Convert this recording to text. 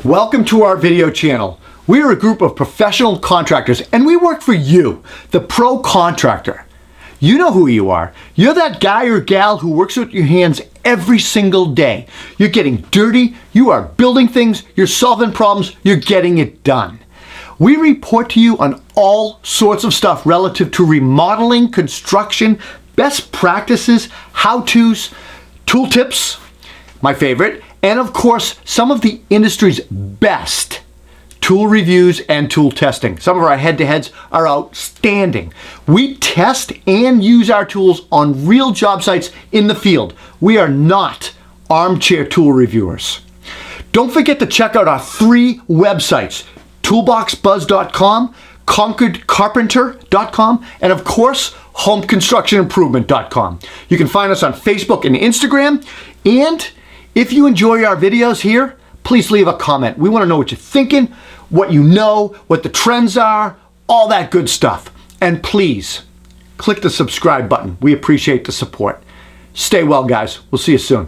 Welcome to our video channel. We are a group of professional contractors and we work for you, the pro contractor. You know who you are. You're that guy or gal who works with your hands every single day. You're getting dirty, you are building things, you're solving problems, you're getting it done. We report to you on all sorts of stuff relative to remodeling, construction, best practices, how-tos, tool tips, my favorite, and of course, some of the industry's best tool reviews and tool testing. Some of our head-to-heads are outstanding. We test and use our tools on real job sites in the field. We are not armchair tool reviewers. Don't forget to check out our 3 websites, toolboxbuzz.com, concordcarpenter.com, and of course, homeconstructionimprovement.com. You can find us on Facebook and Instagram, and if you enjoy our videos here, please leave a comment. We want to know what you're thinking, what you know, what the trends are, all that good stuff. And please, click the subscribe button. We appreciate the support. Stay well, guys. We'll see you soon.